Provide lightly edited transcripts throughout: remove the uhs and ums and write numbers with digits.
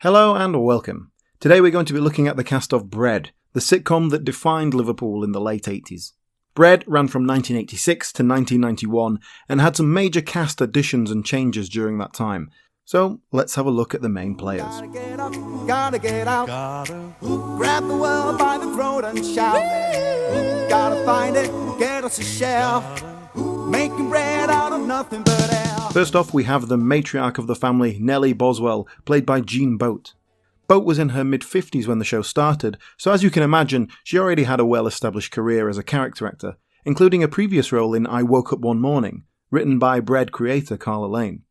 Hello and welcome. Today we're going to be looking at the cast of Bread, the sitcom that defined Liverpool in the late 80s. Bread ran from 1986 to 1991 and had some major cast additions and changes during that time. So let's have a look at the main players. Gotta get up, gotta get out. Grab the world by the throat and shout. Gotta find it, get us a shell. Making bread out of nothing but air. First off, we have the matriarch of the family, Nellie Boswell, played by Jean Boht. Boht was in her mid-50s when the show started, so as you can imagine, she already had a well-established career as a character actor, including a previous role in I Woke Up One Morning, written by Bread creator Carla Lane.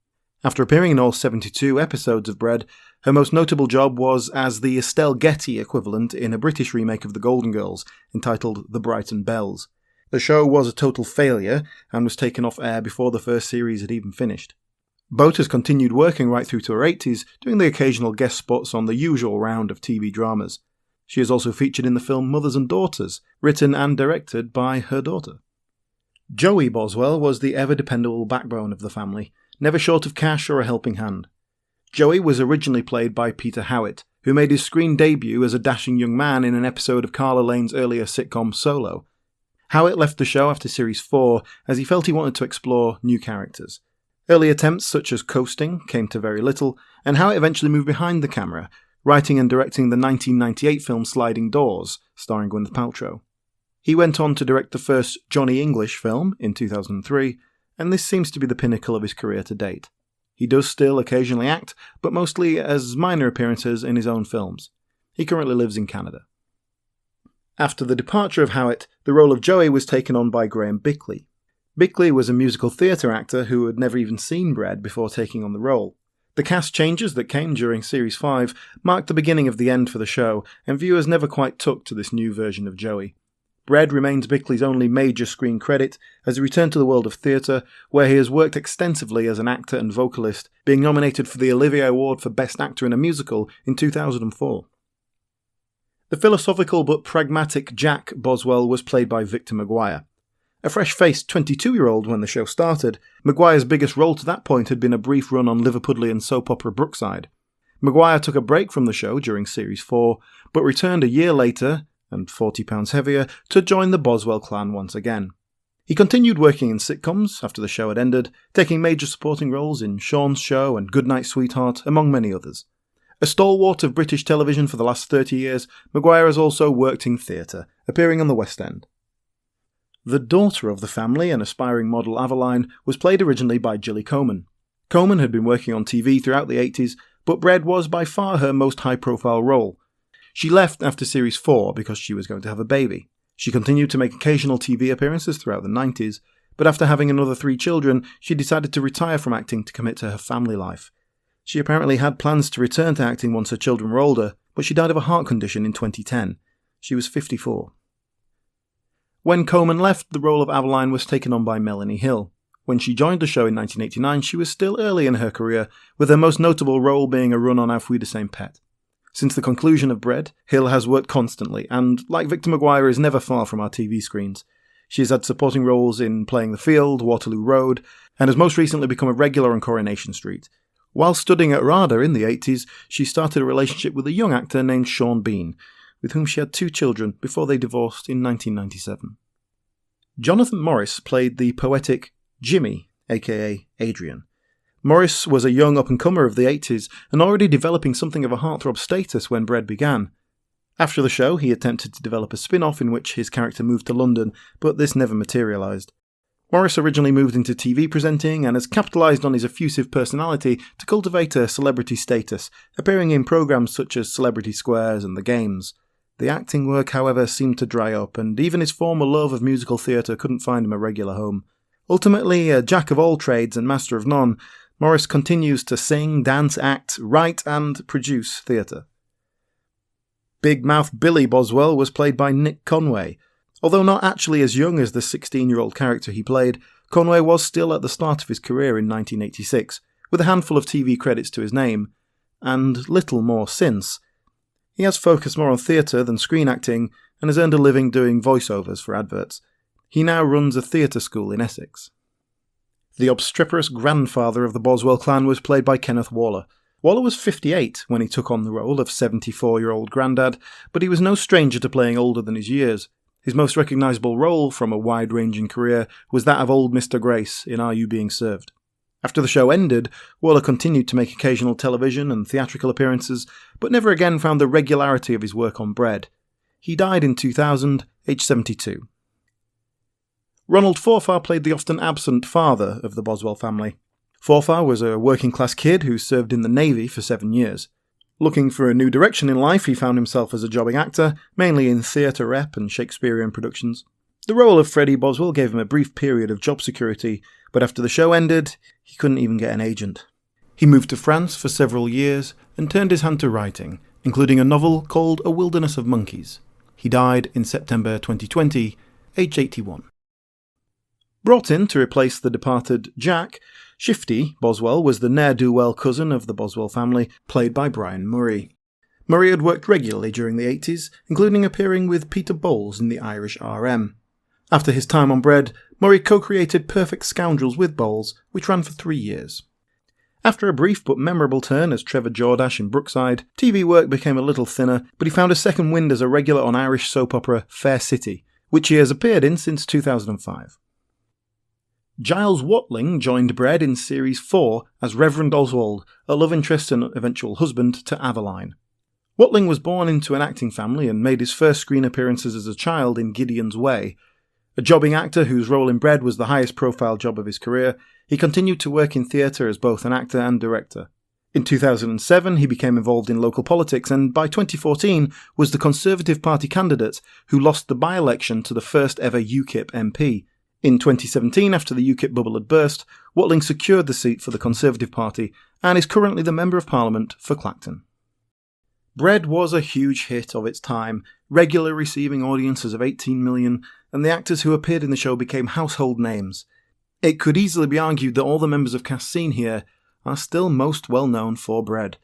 After appearing in all 72 episodes of Bread, her most notable job was as the Estelle Getty equivalent in a British remake of The Golden Girls, entitled The Brighton Bells. The show was a total failure and was taken off air before the first series had even finished. Boht has continued working right through to her 80s, doing the occasional guest spots on the usual round of TV dramas. She is also featured in the film Mothers and Daughters, written and directed by her daughter. Joey Boswell was the ever-dependable backbone of the family, never short of cash or a helping hand. Joey was originally played by Peter Howitt, who made his screen debut as a dashing young man in an episode of Carla Lane's earlier sitcom Solo. Howitt left the show after Series 4 as he felt he wanted to explore new characters. Early attempts such as coasting came to very little, and Howitt eventually moved behind the camera, writing and directing the 1998 film Sliding Doors, starring Gwyneth Paltrow. He went on to direct the first Johnny English film in 2003, and this seems to be the pinnacle of his career to date. He does still occasionally act, but mostly as minor appearances in his own films. He currently lives in Canada. After the departure of Howitt, the role of Joey was taken on by Graham Bickley. Bickley was a musical theatre actor who had never even seen Bread before taking on the role. The cast changes that came during Series 5 marked the beginning of the end for the show, and viewers never quite took to this new version of Joey. Bread remains Bickley's only major screen credit as he returned to the world of theatre, where he has worked extensively as an actor and vocalist, being nominated for the Olivier Award for Best Actor in a Musical in 2004. The philosophical but pragmatic Jack Boswell was played by Victor McGuire. A fresh-faced 22-year-old when the show started, McGuire's biggest role to that point had been a brief run on Liverpudlian soap opera Brookside. McGuire took a break from the show during Series 4, but returned a year later, and 40 pounds heavier, to join the Boswell clan once again. He continued working in sitcoms after the show had ended, taking major supporting roles in Sean's Show and Goodnight Sweetheart, among many others. A stalwart of British television for the last 30 years, McGuire has also worked in theatre, appearing on the West End. The daughter of the family, an aspiring model Aveline, was played originally by Gilly Coman. Coman had been working on TV throughout the 80s, but Bread was by far her most high-profile role. She left after Series 4 because she was going to have a baby. She continued to make occasional TV appearances throughout the 90s, but after having another 3 children, she decided to retire from acting to commit to her family life. She apparently had plans to return to acting once her children were older, but she died of a heart condition in 2010. She was 54. When Coman left, the role of Aveline was taken on by Melanie Hill. When she joined the show in 1989, she was still early in her career, with her most notable role being a run on Auf Wiedersehen Pet. Since the conclusion of Bread, Hill has worked constantly, and, like Victor McGuire, is never far from our TV screens. She has had supporting roles in Playing the Field, Waterloo Road, and has most recently become a regular on Coronation Street. While studying at RADA in the 80s, she started a relationship with a young actor named Sean Bean, with whom she had 2 children before they divorced in 1997. Jonathon Morris played the poetic Jimmy, aka Adrian. Morris was a young up-and-comer of the 80s and already developing something of a heartthrob status when Bread began. After the show, he attempted to develop a spin-off in which his character moved to London, but this never materialised. Morris originally moved into TV presenting and has capitalised on his effusive personality to cultivate a celebrity status, appearing in programmes such as Celebrity Squares and The Games. The acting work, however, seemed to dry up, and even his former love of musical theatre couldn't find him a regular home. Ultimately, a jack of all trades and master of none, Morris continues to sing, dance, act, write and produce theatre. Big Mouth Billy Boswell was played by Nick Conway. Although not actually as young as the 16-year-old character he played, Conway was still at the start of his career in 1986, with a handful of TV credits to his name, and little more since. He has focused more on theatre than screen acting, and has earned a living doing voiceovers for adverts. He now runs a theatre school in Essex. The obstreperous grandfather of the Boswell clan was played by Kenneth. Waller was 58 when he took on the role of 74-year-old Grandad, but he was no stranger to playing older than his years. His most recognisable role from a wide-ranging career was that of old Mr. Grace in Are You Being Served? After the show ended, Waller continued to make occasional television and theatrical appearances, but never again found the regularity of his work on Bread. He died in 2000, aged 72. Ronald Forfar played the often absent father of the Boswell family. Forfar was a working-class kid who served in the Navy for 7 years. Looking for a new direction in life, he found himself as a jobbing actor, mainly in theatre rep and Shakespearean productions. The role of Freddie Boswell gave him a brief period of job security, but after the show ended, he couldn't even get an agent. He moved to France for several years and turned his hand to writing, including a novel called A Wilderness of Monkeys. He died in September 2020, aged 81. Brought in to replace the departed Jack, Shifty Boswell was the ne'er-do-well cousin of the Boswell family, played by Brian Murray. Murray had worked regularly during the 80s, including appearing with Peter Bowles in The Irish RM. After his time on Bread, Murray co-created Perfect Scoundrels with Bowles, which ran for 3 years. After a brief but memorable turn as Trevor Jordache in Brookside, TV work became a little thinner, but he found a second wind as a regular on Irish soap opera Fair City, which he has appeared in since 2005. Giles Watling joined Bread in Series 4 as Reverend Oswald, a love interest and eventual husband to Aveline. Watling was born into an acting family and made his first screen appearances as a child in Gideon's Way. A jobbing actor whose role in Bread was the highest profile job of his career, he continued to work in theatre as both an actor and director. In 2007 he became involved in local politics and by 2014 was the Conservative Party candidate who lost the by-election to the first ever UKIP MP. In 2017, after the UKIP bubble had burst, Watling secured the seat for the Conservative Party and is currently the Member of Parliament for Clacton. Bread was a huge hit of its time, regularly receiving audiences of 18 million, and the actors who appeared in the show became household names. It could easily be argued that all the members of cast seen here are still most well known for Bread,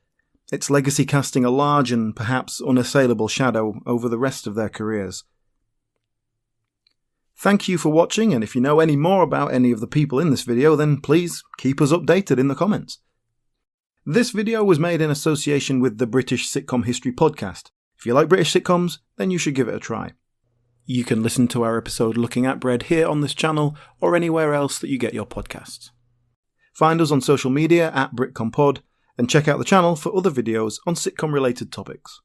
its legacy casting a large and perhaps unassailable shadow over the rest of their careers. Thank you for watching, and if you know any more about any of the people in this video, then please keep us updated in the comments. This video was made in association with the British Sitcom History podcast. If you like British sitcoms, then you should give it a try. You can listen to our episode looking at Bread here on this channel, or anywhere else that you get your podcasts. Find us on social media at BritcomPod, and check out the channel for other videos on sitcom-related topics.